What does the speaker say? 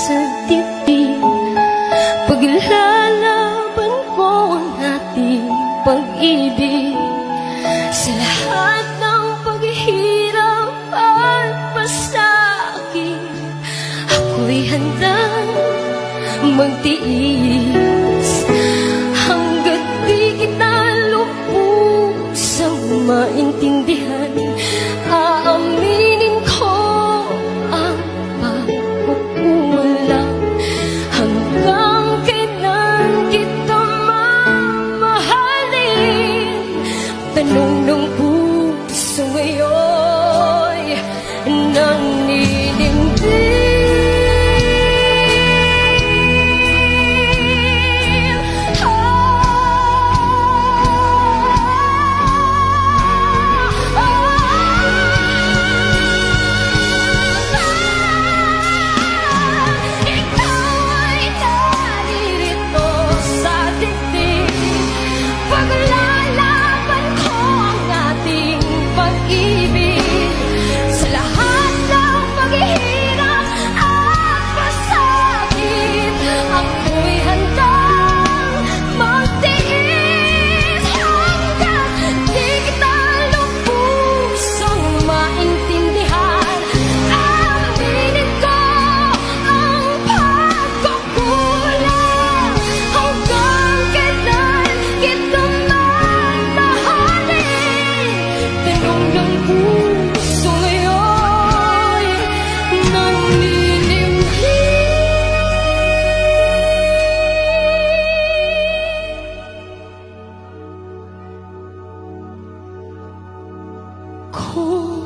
sa dibdib. Paglalaban ko ang ating pag-ibig sa lahat ng paghihirap at pasakit. Ako'y handang magtiis hanggat di kita lubusang maintindihan. Aaminin ko ang pagkukulang. Hanggang kailan kita mamahalin? Tanong ng puso ngayon'y nanginindi. Oh